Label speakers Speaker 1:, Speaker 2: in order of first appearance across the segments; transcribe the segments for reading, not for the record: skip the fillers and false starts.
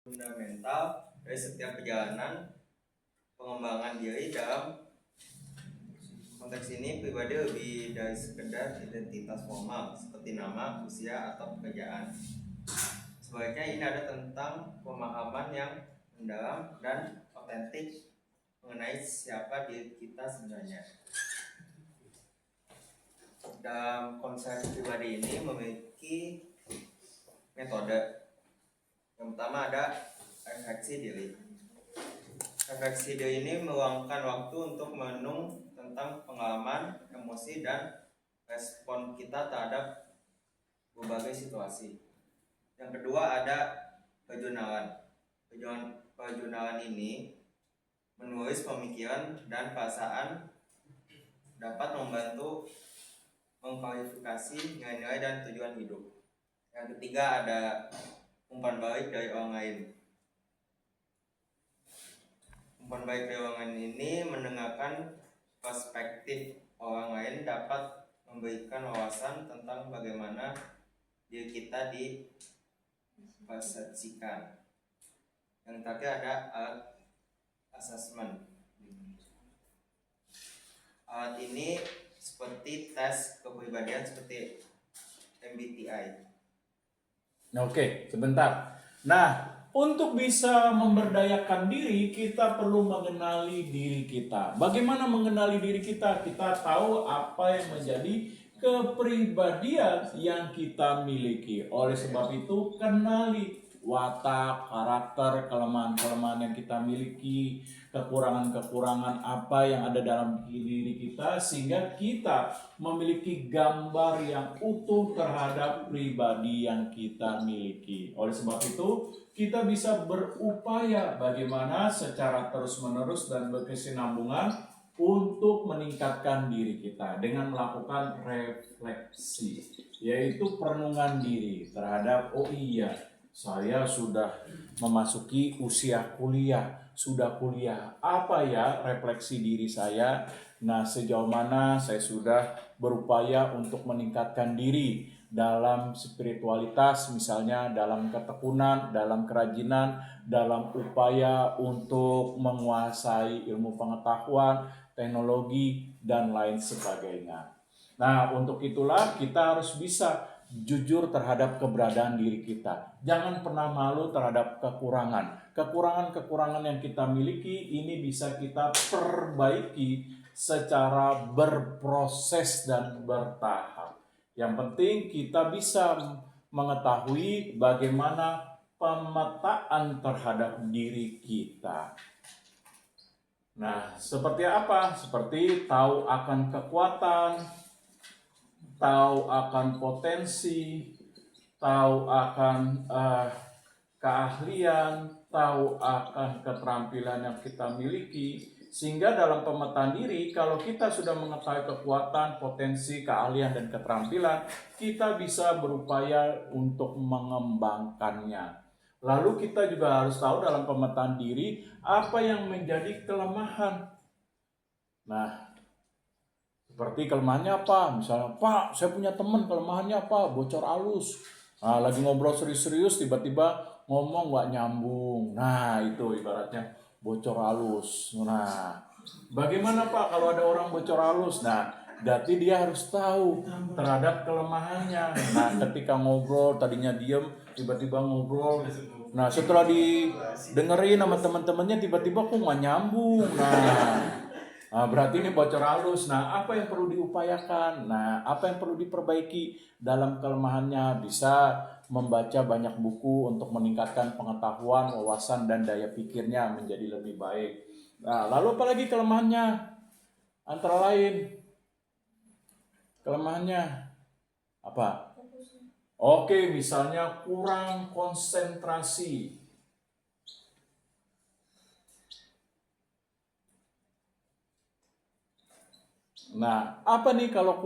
Speaker 1: fundamental dari setiap perjalanan pengembangan diri. Dalam konteks ini, pribadi lebih dari sekedar identitas formal seperti nama, usia, atau pekerjaan. Sebaliknya ini ada tentang pemahaman yang mendalam dan otentik mengenai siapa diri kita sebenarnya. Dalam konsep pribadi ini memiliki metode. Yang pertama ada refleksi diri. Refleksi diri ini meluangkan waktu untuk merenung tentang pengalaman, emosi, dan respon kita terhadap berbagai situasi. Yang kedua ada perjunalan. Perjunalan ini menulis pemikiran dan perasaan dapat membantu mengklarifikasi nilai-nilai dan tujuan hidup. Yang ketiga ada umpan balik dari orang lain. Umpan balik dari orang lain ini mendengarkan perspektif orang lain dapat memberikan wawasan tentang bagaimana diri kita dipersepsikan. Yang terakhir ada alat assessment. Alat ini seperti tes kepribadian seperti MBTI.
Speaker 2: Oke, sebentar. Nah, untuk bisa memberdayakan diri, kita perlu mengenali diri kita. Bagaimana mengenali diri kita? Kita tahu apa yang menjadi kepribadian yang kita miliki. Oleh sebab itu, kenali watak, karakter, kelemahan-kelemahan yang kita miliki, kekurangan-kekurangan apa yang ada dalam diri kita, sehingga kita memiliki gambar yang utuh terhadap pribadi yang kita miliki. Oleh sebab itu, kita bisa berupaya bagaimana secara terus-menerus dan berkesinambungan untuk meningkatkan diri kita dengan melakukan refleksi, yaitu perenungan diri terhadap, oh iya, saya sudah memasuki usia kuliah, sudah kuliah, apa ya refleksi diri saya? Nah, sejauh mana saya sudah berupaya untuk meningkatkan diri dalam spiritualitas, misalnya dalam ketekunan, dalam kerajinan, dalam upaya untuk menguasai ilmu pengetahuan, teknologi, dan lain sebagainya. Nah, untuk itulah kita harus bisa jujur terhadap keberadaan diri kita. Jangan pernah malu terhadap kekurangan. Kekurangan-kekurangan yang kita miliki ini bisa kita perbaiki secara berproses dan bertahap. Yang penting kita bisa mengetahui bagaimana pemetaan terhadap diri kita. Nah, seperti apa? Seperti tahu akan kekuatan, tahu akan potensi, tahu akan keahlian, tahu akan keterampilan yang kita miliki, sehingga dalam pemetaan diri, kalau kita sudah mengetahui kekuatan, potensi, keahlian, dan keterampilan, kita bisa berupaya untuk mengembangkannya. Lalu kita juga harus tahu dalam pemetaan diri apa yang menjadi kelemahan. Nah, seperti kelemahannya apa? Misalnya, Pak, saya punya teman kelemahannya apa? Bocor halus. Nah, lagi ngobrol serius-serius, tiba-tiba ngomong nggak nyambung. Nah, itu ibaratnya bocor halus. Nah, bagaimana Pak kalau ada orang bocor halus? Nah, berarti dia harus tahu terhadap kelemahannya. Nah, ketika ngobrol, tadinya diem, tiba-tiba ngobrol. Nah, setelah didengerin sama teman-temannya, tiba-tiba kok nggak nyambung. Nah, berarti ini bocor halus. Nah, apa yang perlu diupayakan? Nah, apa yang perlu diperbaiki dalam kelemahannya? Bisa membaca banyak buku untuk meningkatkan pengetahuan, wawasan, dan daya pikirnya menjadi lebih baik. Nah, lalu apa lagi kelemahannya? Antara lain, kelemahannya apa? Oke, misalnya kurang konsentrasi. Nah, apa nih kalau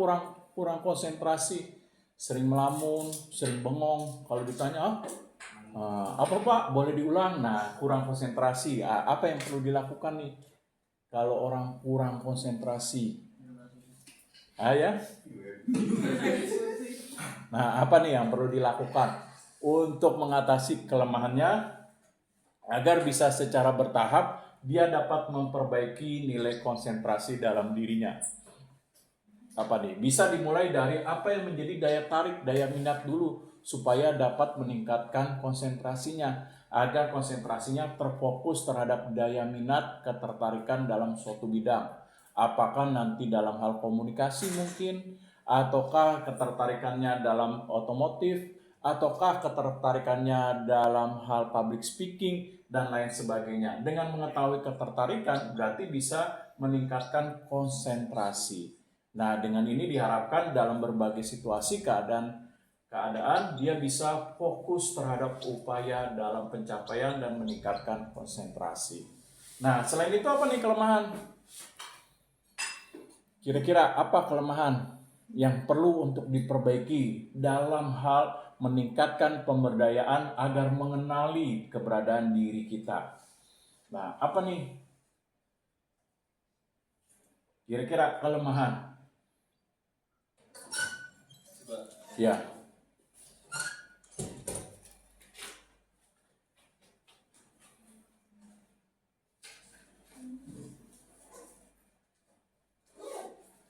Speaker 2: kurang konsentrasi? Sering melamun, sering bengong. Kalau ditanya, apa Pak? Boleh diulang? Nah, kurang konsentrasi. Apa yang perlu dilakukan nih kalau orang kurang konsentrasi? Ya. Nah, apa nih yang perlu dilakukan untuk mengatasi kelemahannya? agar bisa secara bertahap dia dapat memperbaiki nilai konsentrasi dalam dirinya. Apa nih? Bisa dimulai dari apa yang menjadi daya tarik, daya minat dulu supaya dapat meningkatkan konsentrasinya agar konsentrasinya terfokus terhadap daya minat ketertarikan dalam suatu bidang. Apakah nanti dalam hal komunikasi mungkin, ataukah ketertarikannya dalam otomotif, ataukah ketertarikannya dalam hal public speaking dan lain sebagainya. Dengan mengetahui ketertarikan berarti bisa meningkatkan konsentrasi. Nah, dengan ini diharapkan dalam berbagai situasi keadaan dia bisa fokus terhadap upaya dalam pencapaian dan meningkatkan konsentrasi. Nah, selain itu apa nih kelemahan? Kira-kira apa kelemahan yang perlu untuk diperbaiki dalam hal meningkatkan pemberdayaan agar mengenali keberadaan diri kita? Nah, apa nih? Kira-kira kelemahan? Ya.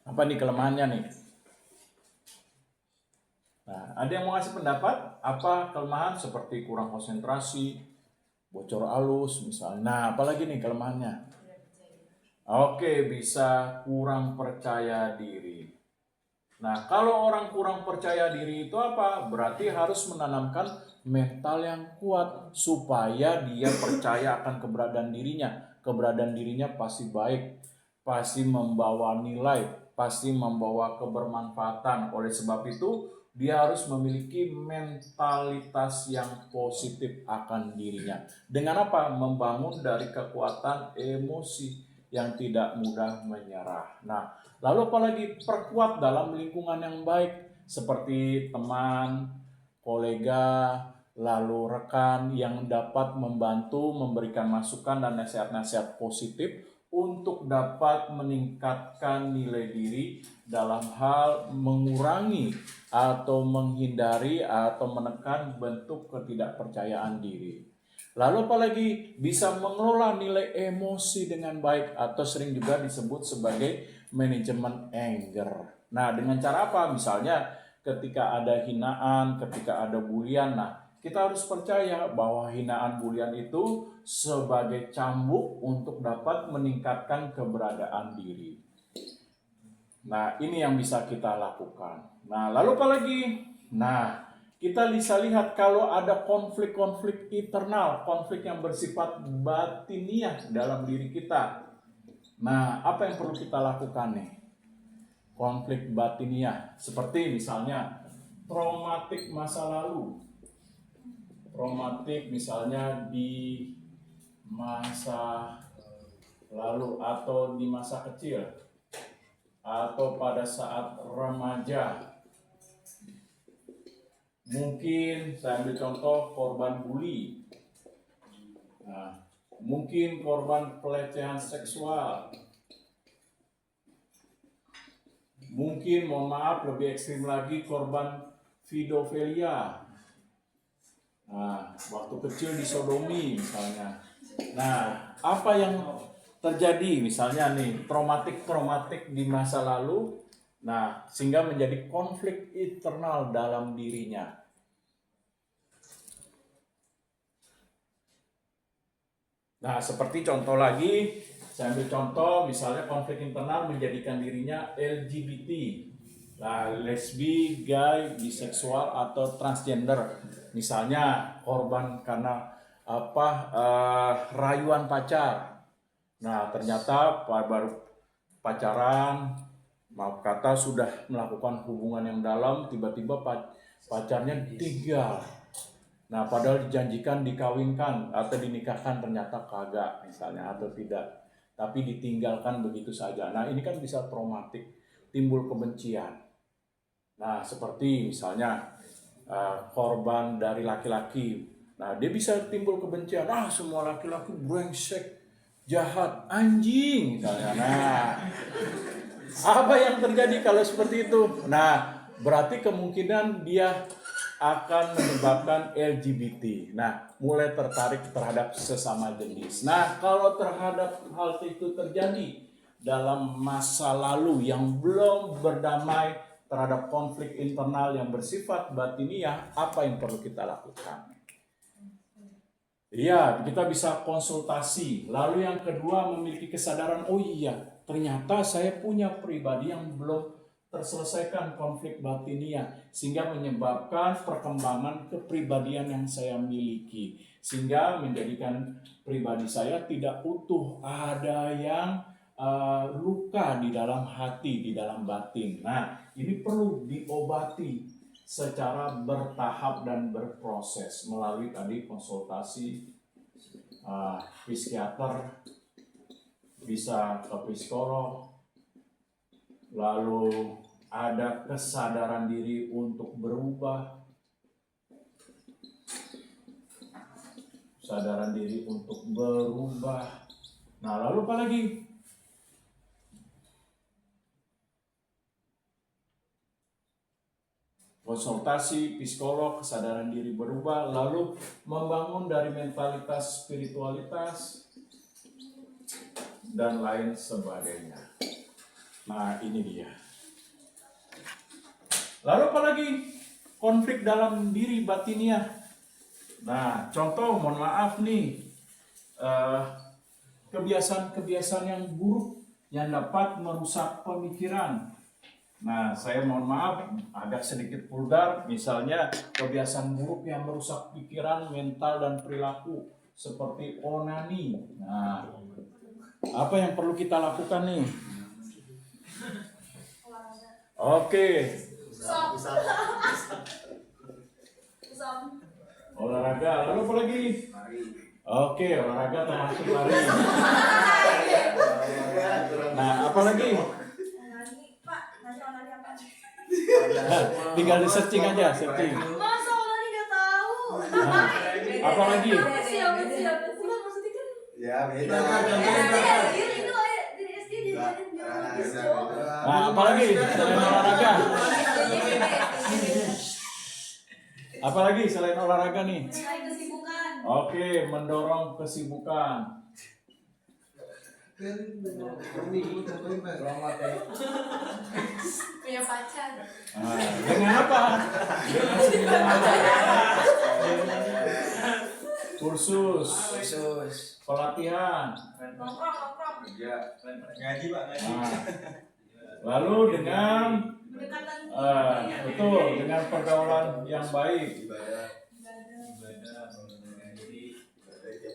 Speaker 2: Apa nih kelemahannya nih? Nah, ada yang mau ngasih pendapat? Apa kelemahan seperti kurang konsentrasi, bocor halus misalnya. Nah, apalagi nih kelemahannya? Oke, bisa kurang percaya diri. Nah, kalau orang kurang percaya diri itu apa? Berarti harus menanamkan mental yang kuat supaya dia percaya akan keberadaan dirinya. Keberadaan dirinya pasti baik, pasti membawa nilai, pasti membawa kebermanfaatan. Oleh sebab itu, dia harus memiliki mentalitas yang positif akan dirinya. Dengan apa? Membangun dari kekuatan emosi yang tidak mudah menyerah. Nah, lalu apalagi perkuat dalam lingkungan yang baik seperti teman, kolega, lalu rekan yang dapat membantu memberikan masukan dan nasihat-nasihat positif untuk dapat meningkatkan nilai diri dalam hal mengurangi atau menghindari atau menekan bentuk ketidakpercayaan diri. Lalu apalagi bisa mengelola nilai emosi dengan baik atau sering juga disebut sebagai manajemen anger. Nah, dengan cara apa? Misalnya ketika ada hinaan, ketika ada bulian, nah kita harus percaya bahwa hinaan bulian itu sebagai cambuk untuk dapat meningkatkan keberadaan diri. Nah, ini yang bisa kita lakukan. Nah, lalu apa lagi? Nah, kita bisa lihat kalau ada konflik-konflik internal, konflik yang bersifat batiniah dalam diri kita. Nah, apa yang perlu kita lakukan nih? Konflik batiniah, seperti misalnya traumatik masa lalu. Traumatik misalnya di masa lalu atau di masa kecil atau pada saat remaja. Mungkin saya ambil contoh korban bully. Nah, mungkin korban pelecehan seksual. Mungkin, mohon maaf, lebih ekstrim lagi korban pedofilia. Nah, waktu kecil disodomi misalnya. Nah, apa yang terjadi misalnya nih, traumatik di masa lalu, nah, sehingga menjadi konflik internal dalam dirinya. Nah, seperti contoh lagi, saya ambil contoh misalnya konflik internal menjadikan dirinya LGBT. Nah, lesbi, gay, biseksual atau transgender. Misalnya korban karena rayuan pacar. Nah, ternyata baru pacaran, maaf kata sudah melakukan hubungan yang dalam, tiba-tiba pacarnya ditinggal. Nah, padahal dijanjikan dikawinkan atau dinikahkan, ternyata kagak misalnya atau tidak, tapi ditinggalkan begitu saja. Nah, ini kan bisa traumatik, timbul kebencian. Nah, seperti misalnya korban dari laki-laki. Nah, dia bisa timbul kebencian. Semua laki-laki brengsek, jahat, anjing misalnya. Nah, apa yang terjadi kalau seperti itu? Nah, berarti kemungkinan dia akan menyebabkan LGBT. Nah, mulai tertarik terhadap sesama jenis. Nah, kalau terhadap hal itu terjadi dalam masa lalu yang belum berdamai terhadap konflik internal yang bersifat batiniah, apa yang perlu kita lakukan? Iya, kita bisa konsultasi. Lalu yang kedua, memiliki kesadaran, oh iya, ternyata saya punya pribadi yang belum terselesaikan konflik batiniah, sehingga menyebabkan perkembangan kepribadian yang saya miliki, sehingga menjadikan pribadi saya tidak utuh, ada yang luka di dalam hati, di dalam batin. Nah, ini perlu diobati secara bertahap dan berproses melalui tadi konsultasi psikiater, bisa ke psikolog, lalu ada kesadaran diri untuk berubah, kesadaran diri untuk berubah. Nah, lalu apa lagi? Konsultasi psikolog, kesadaran diri berubah, lalu membangun dari mentalitas spiritualitas dan lain sebagainya. Nah, ini dia. Lalu apa lagi? Konflik dalam diri batiniah. Nah, contoh, mohon maaf nih, kebiasaan-kebiasaan yang buruk yang dapat merusak pemikiran. Nah, saya mohon maaf agak sedikit vulgar, misalnya kebiasaan buruk yang merusak pikiran, mental, dan perilaku seperti onani. Nah, apa yang perlu kita lakukan nih? Oke. Olahraga, lalu apa lagi? Oke, olahraga termasuk lari. Nah, apa lagi? Tinggal di searching aja, searching.
Speaker 3: Masa Olani nggak tahu?
Speaker 2: Nah, apa lagi?
Speaker 3: Siapa? Bukan maksudnya kan?
Speaker 4: Ya, beda.
Speaker 3: Itu dari SD diajarin biologis kok.
Speaker 2: Nah, apa lagi selain olahraga? Apa lagi selain olahraga nih?
Speaker 3: Mencari kesibukan.
Speaker 2: Oke, mendorong kesibukan.
Speaker 3: Punya pacar.
Speaker 2: Nah, dengan apa? Dengan kursus, pelatihan.
Speaker 3: Nongkrong.
Speaker 1: Ngaji Pak, ngaji.
Speaker 2: Nah, lalu dengan
Speaker 3: Pendekatan.
Speaker 2: betul, dengan pergaulan yang baik.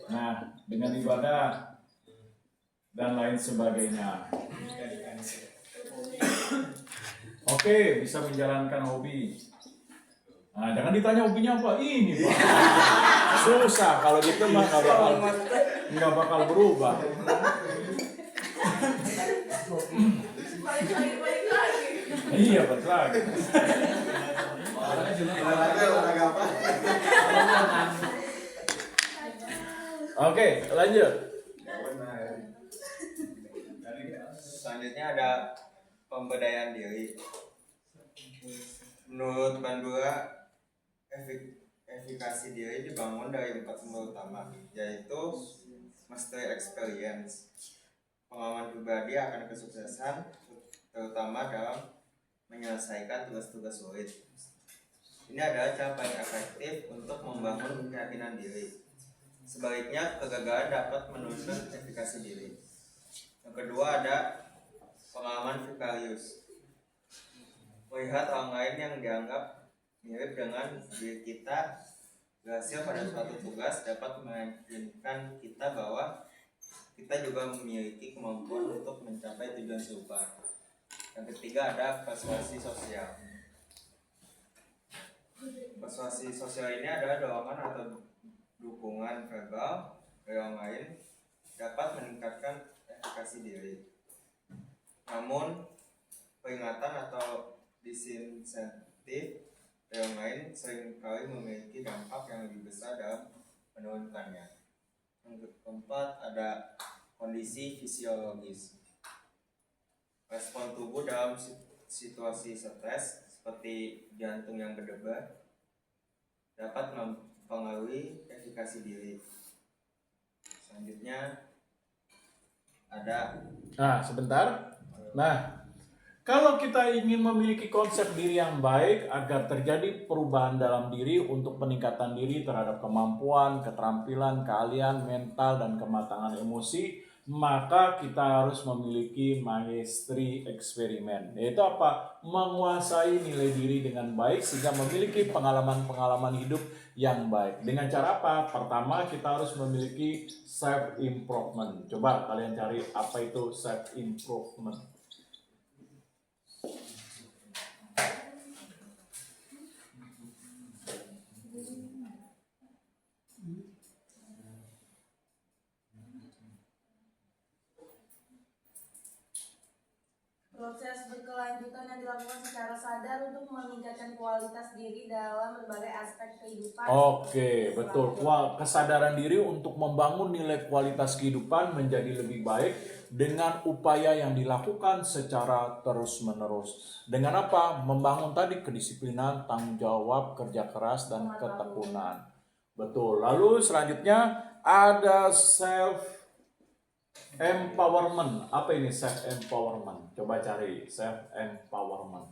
Speaker 2: Nah, dengan ibadah dan lain sebagainya. Oke, bisa menjalankan hobi. Nah, jangan ditanya hobinya apa. Ini Pak. Susah kalau gitu mah nggak bakal berubah.
Speaker 3: Balik lagi.
Speaker 2: Iya, betul lagi.
Speaker 4: Olahraga apa?
Speaker 2: Oke, lanjut.
Speaker 1: Selanjutnya ada pemberdayaan diri. Menurut Bandura, efikasi diri dibangun dari 4 sumber utama, yaitu mastery experience. Pengalaman pribadi akan kesuksesan, terutama dalam menyelesaikan tugas-tugas sulit. Ini adalah cara paling efektif untuk membangun keyakinan diri. Sebaliknya, kegagalan dapat menurunkan efikasi diri. Yang kedua ada pengalaman vicarious. Melihat orang lain yang dianggap mirip dengan diri kita berhasil pada suatu tugas dapat meyakinkan kita bahwa kita juga memiliki kemampuan untuk mencapai tujuan serupa. Yang ketiga ada persuasi sosial. Persuasi sosial ini adalah dorongan atau dukungan verbal dari orang lain dapat meningkatkan efikasi diri. Namun peringatan atau disinsentif dari orang lain seringkali memiliki dampak yang lebih besar dalam menurunkannya. Yang keempat ada kondisi fisiologis. Respon tubuh dalam situasi stres seperti jantung yang berdebar, dapat mempengaruhi efikasi diri. Selanjutnya ada
Speaker 2: Nah, sebentar. Nah, kalau kita ingin memiliki konsep diri yang baik agar terjadi perubahan dalam diri untuk peningkatan diri terhadap kemampuan, keterampilan, keahlian, mental, dan kematangan emosi, maka kita harus memiliki maestri eksperimen. Yaitu apa? Menguasai nilai diri dengan baik sehingga memiliki pengalaman-pengalaman hidup yang baik. Dengan cara apa? Pertama, kita harus memiliki self improvement. Coba kalian cari apa itu self improvement.
Speaker 3: Proses berkelanjutan yang dilakukan secara sadar untuk meningkatkan kualitas diri dalam berbagai aspek kehidupan.
Speaker 2: Oke, betul. Kesadaran diri untuk membangun nilai kualitas kehidupan menjadi lebih baik dengan upaya yang dilakukan secara terus-menerus. Dengan apa? Membangun tadi kedisiplinan, tanggung jawab, kerja keras, dan ketekunan. Betul. Lalu selanjutnya ada self empowerment. Apa ini self empowerment? Coba cari self empowerment.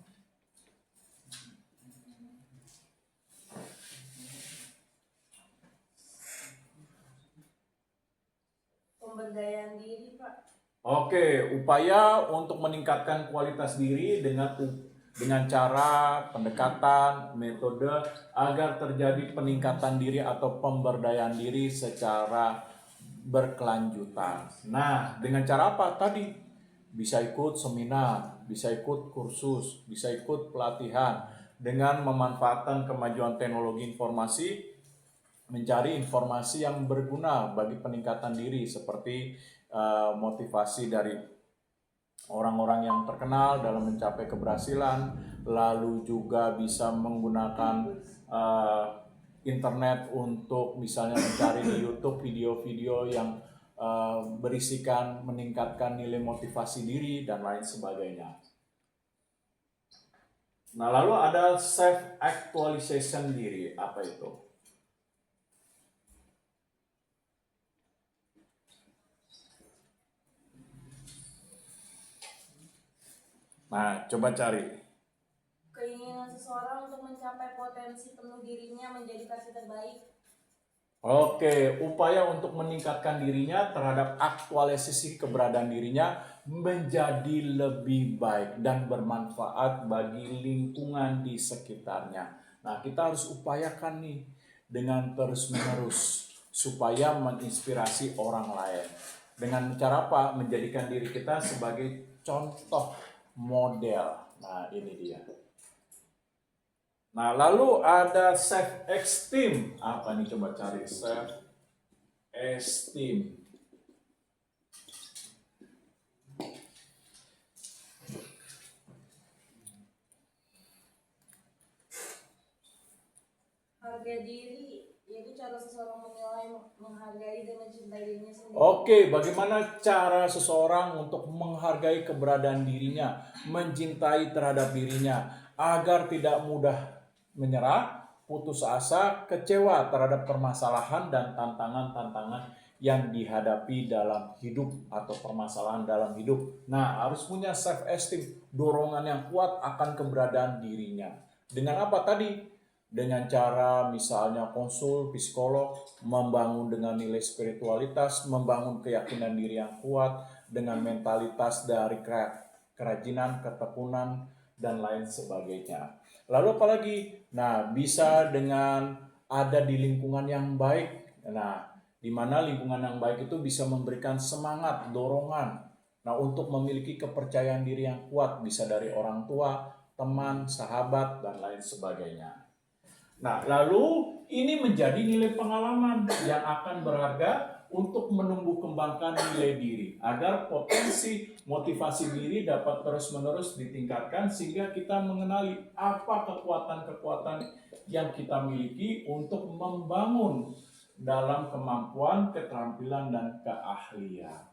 Speaker 3: Pemberdayaan diri, Pak.
Speaker 2: Oke, upaya untuk meningkatkan kualitas diri dengan cara pendekatan, metode agar terjadi peningkatan diri atau pemberdayaan diri secara berkelanjutan. Nah, dengan cara apa tadi? Bisa ikut seminar, bisa ikut kursus, bisa ikut pelatihan dengan memanfaatkan kemajuan teknologi informasi, mencari informasi yang berguna bagi peningkatan diri seperti motivasi dari orang-orang yang terkenal dalam mencapai keberhasilan, lalu juga bisa menggunakan internet untuk misalnya mencari di YouTube video-video yang berisikan meningkatkan nilai motivasi diri dan lain sebagainya. Nah, lalu ada self actualization diri, apa itu? Nah, coba cari.
Speaker 3: Keinginan seseorang untuk mencapai potensi penuh dirinya menjadi versi terbaik.
Speaker 2: Oke, upaya untuk meningkatkan dirinya terhadap aktualisasi keberadaan dirinya menjadi lebih baik dan bermanfaat bagi lingkungan di sekitarnya. Nah, kita harus upayakan nih dengan terus-menerus supaya menginspirasi orang lain. Dengan cara apa? Menjadikan diri kita sebagai contoh model. Nah, ini dia. Nah, lalu ada self esteem. Apa nih, coba cari self esteem.
Speaker 3: Harga diri, yaitu cara seseorang menilai, menghargai, dan mencintai dirinya sendiri.
Speaker 2: Oke, bagaimana cara seseorang untuk menghargai keberadaan dirinya, mencintai terhadap dirinya, agar tidak mudah menyerah, putus asa, kecewa terhadap permasalahan dan tantangan-tantangan yang dihadapi dalam hidup atau permasalahan dalam hidup. Nah, harus punya self esteem, dorongan yang kuat akan keberadaan dirinya. Dengan apa tadi? Dengan cara misalnya konsul psikolog, membangun dengan nilai spiritualitas, membangun keyakinan diri yang kuat, dengan mentalitas dari kerajinan, ketekunan, dan lain sebagainya. Lalu apalagi? Nah, bisa dengan ada di lingkungan yang baik. Nah, di mana lingkungan yang baik itu bisa memberikan semangat, dorongan. Nah, untuk memiliki kepercayaan diri yang kuat, bisa dari orang tua, teman, sahabat, dan lain sebagainya. Nah, lalu ini menjadi nilai pengalaman yang akan berharga untuk menumbuh kembangkan nilai diri agar potensi motivasi diri dapat terus-menerus ditingkatkan sehingga kita mengenali apa kekuatan-kekuatan yang kita miliki untuk membangun dalam kemampuan, keterampilan, dan keahlian.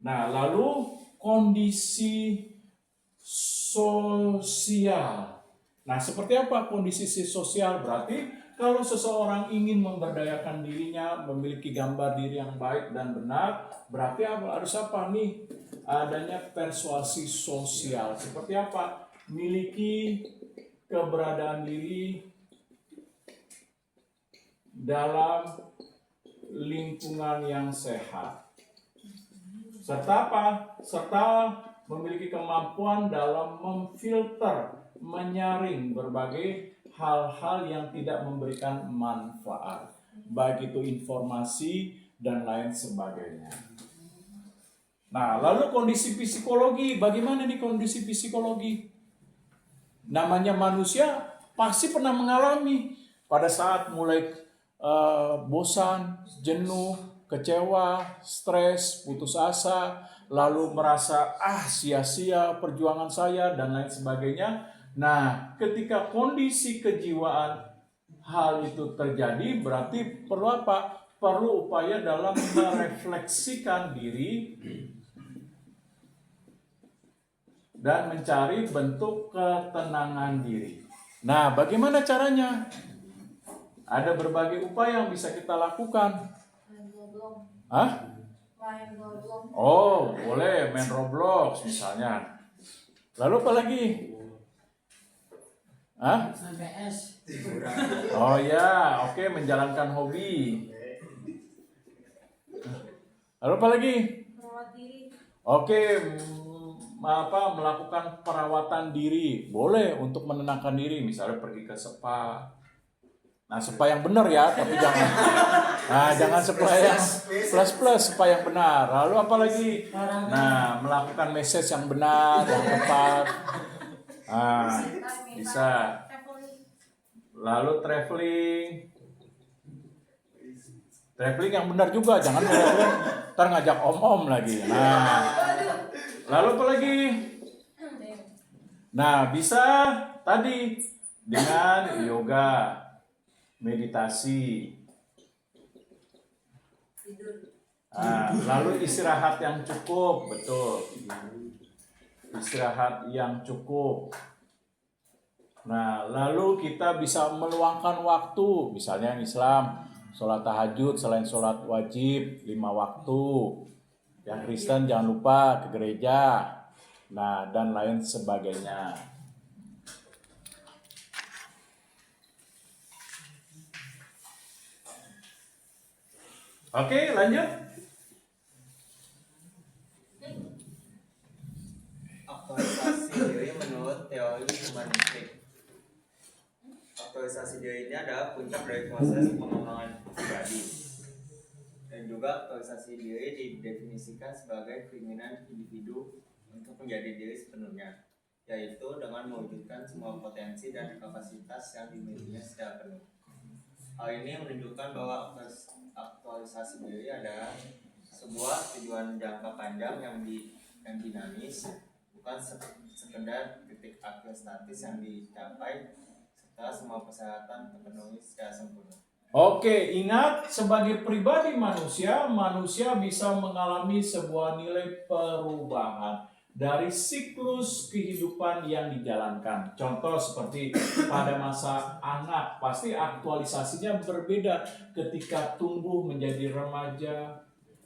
Speaker 2: Nah, lalu kondisi sosial. Nah, seperti apa kondisi sosial? Berarti kalau seseorang ingin memberdayakan dirinya, memiliki gambar diri yang baik dan benar, berarti harus apa nih? Adanya persuasi sosial. Seperti apa? Miliki keberadaan diri dalam lingkungan yang sehat. Serta apa? Serta memiliki kemampuan dalam memfilter, menyaring berbagai hal-hal yang tidak memberikan manfaat, baik itu informasi dan lain sebagainya. Nah, lalu kondisi psikologi, bagaimana nih kondisi psikologi? Namanya manusia pasti pernah mengalami pada saat mulai bosan, jenuh, kecewa, stres, putus asa, lalu merasa sia-sia perjuangan saya dan lain sebagainya. Nah, ketika kondisi kejiwaan hal itu terjadi, berarti perlu apa? Perlu upaya dalam merefleksikan diri dan mencari bentuk ketenangan diri. Nah, bagaimana caranya? Ada berbagai upaya yang bisa kita lakukan.
Speaker 3: Main Roblox.
Speaker 2: Hah?
Speaker 3: Main Roblox.
Speaker 2: Oh, boleh main Roblox misalnya. Lalu apa lagi? Hah? Oh ya, oke, menjalankan hobi. Lalu apa lagi?
Speaker 3: Merawat diri.
Speaker 2: Oke, melakukan perawatan diri. Boleh untuk menenangkan diri, misalnya pergi ke spa. Nah, spa yang benar ya, tapi jangan spa yang plus, spa yang benar. Lalu apa lagi? Nah, melakukan message yang benar, yang tepat. Nah, bisa. Lalu traveling yang benar juga, jangan traveling ntar ngajak om-om lagi. Nah, lalu apa lagi? Nah, bisa tadi dengan yoga, meditasi. Nah, lalu istirahat yang cukup, betul. Istirahat yang cukup. Nah, lalu kita bisa meluangkan waktu, misalnya Islam, sholat tahajud selain sholat wajib 5 waktu. Yang Kristen jangan lupa ke gereja. Nah, dan lain sebagainya. Oke, lanjut.
Speaker 1: Aktualisasi diri menurut teori humanistik. Aktualisasi diri ini adalah puncak dari proses pengembangan pribadi. Dan juga aktualisasi diri didefinisikan sebagai keinginan individu untuk menjadi diri sepenuhnya, yaitu dengan mewujudkan semua potensi dan kapasitas yang dimilikinya secara penuh. Hal ini menunjukkan bahwa aktualisasi diri adalah sebuah tujuan jangka panjang yang dinamis, bukan sekedar titik akhir statis yang dicapai setelah semua persyaratan terpenuhi secara sempurna.
Speaker 2: Oke, ingat sebagai pribadi manusia bisa mengalami sebuah nilai perubahan dari siklus kehidupan yang dijalankan. Contoh seperti pada masa anak, pasti aktualisasinya berbeda ketika tumbuh menjadi remaja,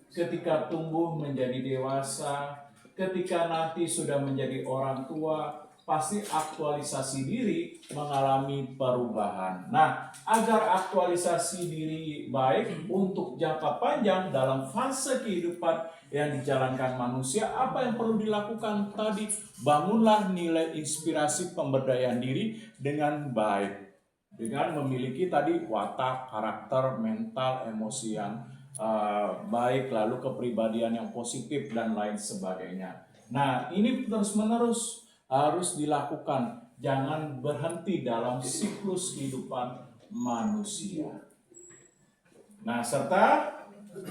Speaker 2: ketika tumbuh menjadi dewasa, ketika nanti sudah menjadi orang tua, pasti aktualisasi diri mengalami perubahan. Nah, agar aktualisasi diri baik untuk jangka panjang dalam fase kehidupan yang dijalankan manusia, apa yang perlu dilakukan tadi? Bangunlah nilai inspirasi pemberdayaan diri dengan baik. Dengan memiliki tadi watak, karakter, mental, emosi yang baik, lalu kepribadian yang positif dan lain sebagainya. Nah, ini terus-menerus harus dilakukan, jangan berhenti dalam siklus kehidupan manusia. Nah, serta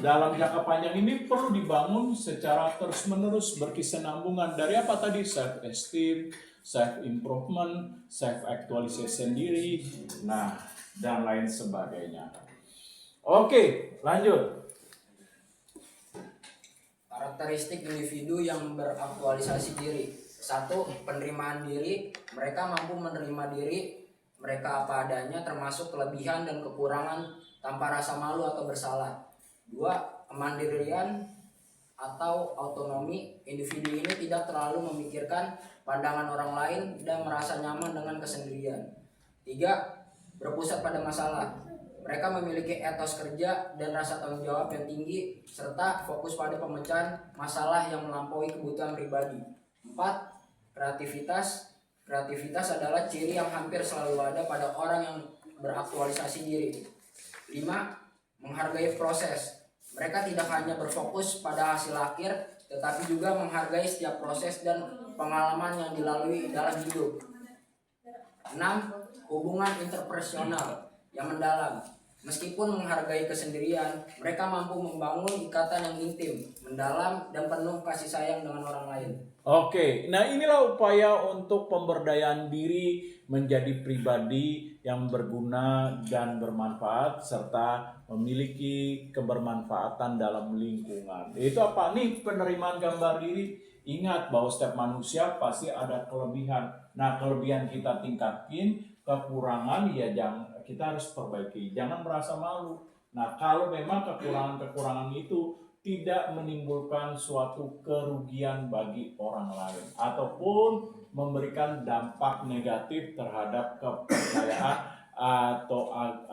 Speaker 2: dalam jangka panjang ini perlu dibangun secara terus-menerus berkesinambungan dari apa tadi? Self esteem, self improvement, self actualization diri, nah, dan lain sebagainya. Oke, lanjut.
Speaker 5: Karakteristik individu yang beraktualisasi diri. 1. Penerimaan diri. Mereka mampu menerima diri, mereka apa adanya, termasuk kelebihan dan kekurangan tanpa rasa malu atau bersalah. 2. Kemandirian atau autonomi. Individu ini tidak terlalu memikirkan pandangan orang lain dan merasa nyaman dengan kesendirian. 3. Berpusat pada masalah. Mereka memiliki etos kerja dan rasa tanggung jawab yang tinggi, serta fokus pada pemecahan masalah yang melampaui kebutuhan pribadi. 4. Kreativitas. Kreativitas adalah ciri yang hampir selalu ada pada orang yang beraktualisasi diri. 5. Menghargai proses. Mereka tidak hanya berfokus pada hasil akhir, tetapi juga menghargai setiap proses dan pengalaman yang dilalui dalam hidup. 6. Hubungan interpersonal yang mendalam. Meskipun menghargai kesendirian, mereka mampu membangun ikatan yang intim, mendalam, dan penuh kasih sayang dengan orang lain.
Speaker 2: Oke, nah inilah upaya untuk pemberdayaan diri menjadi pribadi yang berguna dan bermanfaat serta memiliki kebermanfaatan dalam lingkungan. Itu apa? Nih penerimaan gambar diri. Ingat bahwa setiap manusia pasti ada kelebihan. Nah, kelebihan kita tingkatin, kekurangan ya kita harus perbaiki. Jangan merasa malu. Nah, kalau memang kekurangan-kekurangan itu tidak menimbulkan suatu kerugian bagi orang lain ataupun memberikan dampak negatif terhadap kepercayaan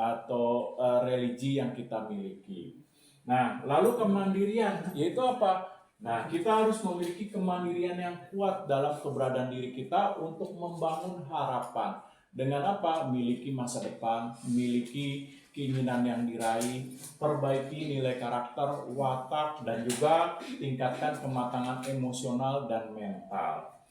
Speaker 2: atau religi yang kita miliki. Nah, lalu kemandirian yaitu apa? Nah, kita harus memiliki kemandirian yang kuat dalam keberadaan diri kita untuk membangun harapan. Dengan apa? Miliki masa depan, miliki keinginan yang diraih, perbaiki nilai karakter, watak, dan juga tingkatkan kematangan emosional dan mental.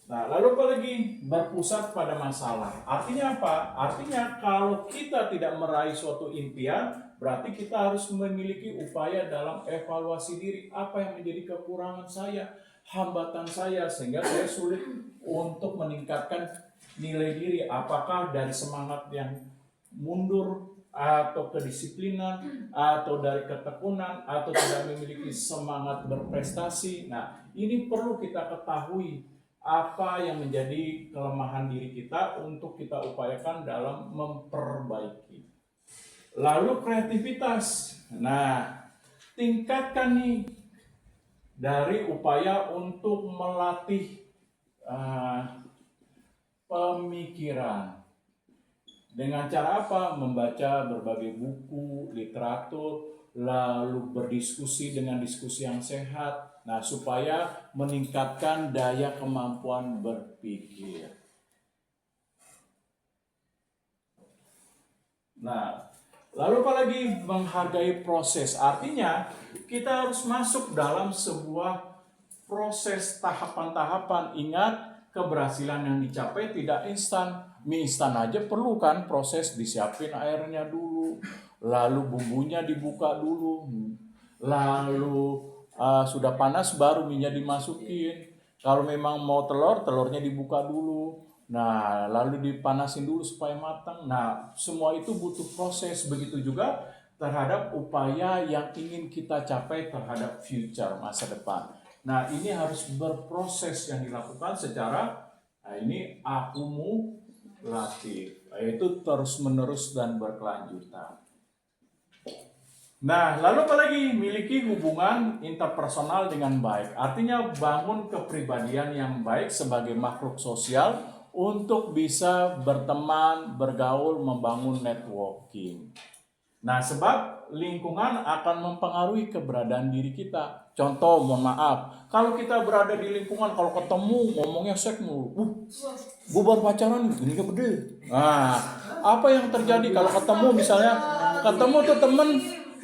Speaker 2: Nah, lalu apa lagi? Berpusat pada masalah. Artinya apa? Artinya kalau kita tidak meraih suatu impian, berarti kita harus memiliki upaya dalam evaluasi diri. Apa yang menjadi kekurangan saya, hambatan saya, sehingga saya sulit untuk meningkatkan nilai diri. Apakah dari semangat yang mundur, atau kedisiplinan, atau dari ketekunan, atau tidak memiliki semangat berprestasi. Nah, ini perlu kita ketahui apa yang menjadi kelemahan diri kita untuk kita upayakan dalam memperbaiki. Lalu kreativitas. Nah, tingkatkan nih dari upaya untuk melatih pemikiran. Dengan cara apa? Membaca berbagai buku, literatur, lalu berdiskusi dengan diskusi yang sehat. Nah, supaya meningkatkan daya kemampuan berpikir. Nah, lalu apa lagi? Menghargai proses. Artinya, kita harus masuk dalam sebuah proses tahapan-tahapan. Ingat, keberhasilan yang dicapai tidak instan. Mie instan aja perlu kan proses, disiapin airnya dulu, lalu bumbunya dibuka dulu, lalu sudah panas baru minyak dimasukin. Kalau memang mau telurnya dibuka dulu. Nah, lalu dipanasin dulu supaya matang. Nah, semua itu butuh proses. Begitu juga terhadap upaya yang ingin kita capai terhadap future, masa depan. Nah, ini harus berproses yang dilakukan secara ini akumulatif, yaitu terus-menerus dan berkelanjutan. Nah, lalu apa lagi? Miliki hubungan interpersonal dengan baik. Artinya bangun kepribadian yang baik sebagai makhluk sosial untuk bisa berteman, bergaul, membangun networking. Nah, sebab lingkungan akan mempengaruhi keberadaan diri kita. Contoh, mohon maaf, kalau kita berada di lingkungan, kalau ketemu ngomongnya seks mulu, gue baru pacaran, ini gede. Nah, apa yang terjadi kalau ketemu misalnya, ketemu tuh temen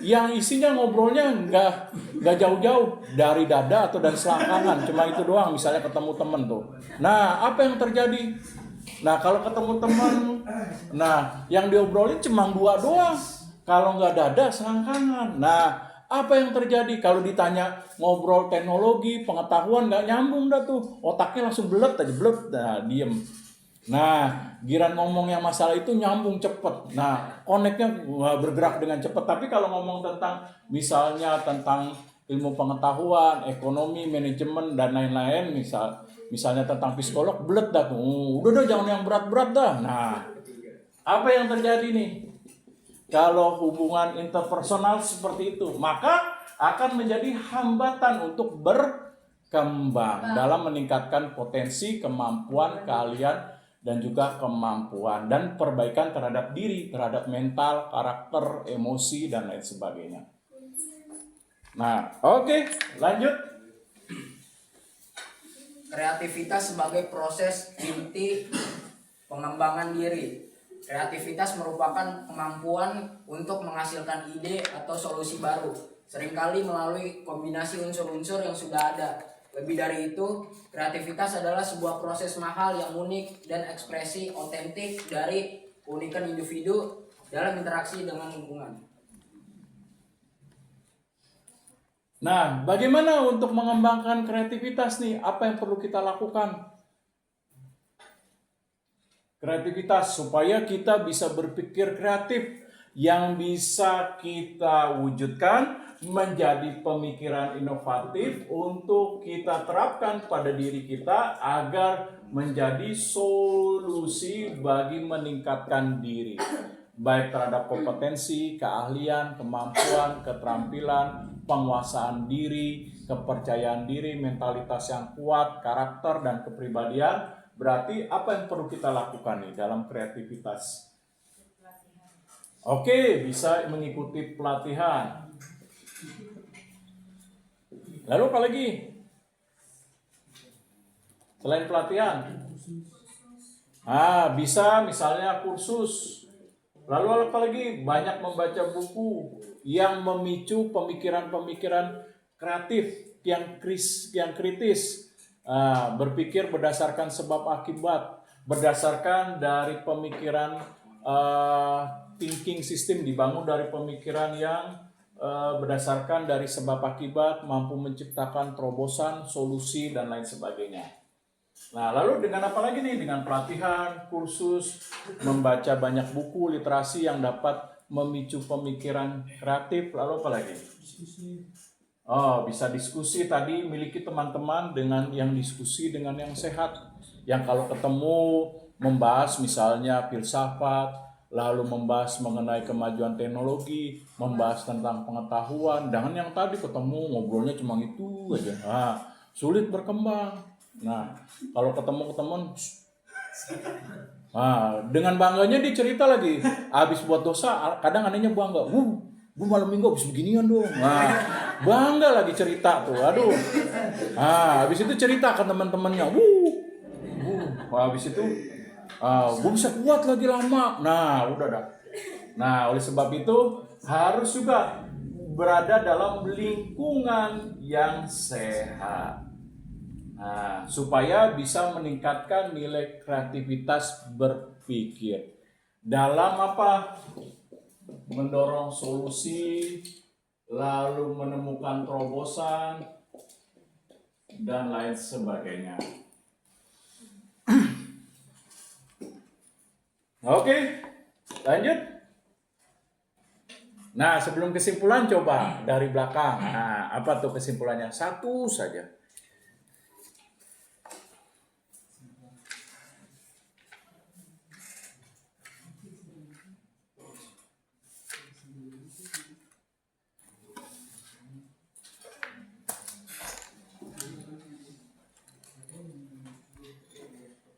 Speaker 2: yang isinya ngobrolnya nggak jauh-jauh dari dada atau dari selangkangan, cuma itu doang misalnya ketemu temen tuh. Nah, apa yang terjadi? Nah, kalau ketemu temen, nah yang diobrolin cuma dua doang. Kalau nggak dada, selangkangan. Nah, apa yang terjadi? Kalau ditanya ngobrol teknologi, pengetahuan, nggak nyambung dah tuh. Otaknya langsung belet aja, nah diem. Nah, giran ngomong yang masalah itu nyambung cepet. Nah, connect-nya bergerak dengan cepet. Tapi kalau ngomong tentang, misalnya tentang ilmu pengetahuan, ekonomi, manajemen, dan lain-lain, misalnya tentang psikolog, belet dah tuh. Udah jangan yang berat-berat dah. Nah, Apa yang terjadi nih? Kalau hubungan interpersonal seperti itu, maka akan menjadi hambatan untuk berkembang dalam meningkatkan potensi, kemampuan, keahlian, dan juga kemampuan dan perbaikan terhadap diri, terhadap mental, karakter, emosi, dan lain sebagainya. Nah, oke, lanjut.
Speaker 5: Kreativitas sebagai proses inti pengembangan diri. Kreativitas merupakan kemampuan untuk menghasilkan ide atau solusi baru, seringkali melalui kombinasi unsur-unsur yang sudah ada. Lebih dari itu, kreativitas adalah sebuah proses mahal yang unik dan ekspresi otentik dari keunikan individu dalam interaksi dengan lingkungan.
Speaker 2: Nah, bagaimana untuk mengembangkan kreativitas nih? Apa yang perlu kita lakukan? Kreativitas supaya kita bisa berpikir kreatif yang bisa kita wujudkan menjadi pemikiran inovatif untuk kita terapkan pada diri kita agar menjadi solusi bagi meningkatkan diri, baik terhadap kompetensi, keahlian, kemampuan, keterampilan, penguasaan diri, kepercayaan diri, mentalitas yang kuat, karakter, dan kepribadian. Berarti apa yang perlu kita lakukan nih dalam kreativitas? Oke, bisa mengikuti pelatihan. Lalu apa lagi? Selain pelatihan? Bisa misalnya kursus. Lalu apa lagi? Banyak membaca buku yang memicu pemikiran-pemikiran kreatif yang kritis. Berpikir berdasarkan sebab akibat, berdasarkan dari pemikiran thinking system, dibangun dari pemikiran yang berdasarkan dari sebab akibat, mampu menciptakan terobosan, solusi, dan lain sebagainya. Nah, lalu dengan apa lagi nih? Dengan pelatihan, kursus, membaca banyak buku, literasi yang dapat memicu pemikiran kreatif. Lalu apa lagi? Bisa diskusi tadi, miliki teman-teman dengan yang diskusi dengan yang sehat. Yang kalau ketemu membahas misalnya filsafat, lalu membahas mengenai kemajuan teknologi, membahas tentang pengetahuan. Jangan yang tadi ketemu ngobrolnya cuma itu aja. Sulit berkembang. Nah, kalau ketemu teman, dengan bangganya dia cerita lagi. Habis buat dosa, kadang anehnya bangga. Gue malam minggu habis beginian dong. Bangga lagi cerita tuh, aduh. Habis itu cerita ke teman-temannya. Habis itu, gue bisa kuat lagi lama. Nah, udah dah. Nah, oleh sebab itu harus juga berada dalam lingkungan yang sehat. Supaya bisa meningkatkan nilai kreativitas berpikir. Dalam apa? Mendorong solusi, lalu menemukan terobosan, dan lain sebagainya. Oke, lanjut. Nah, sebelum kesimpulan coba dari belakang. Apa tuh kesimpulannya? Satu saja.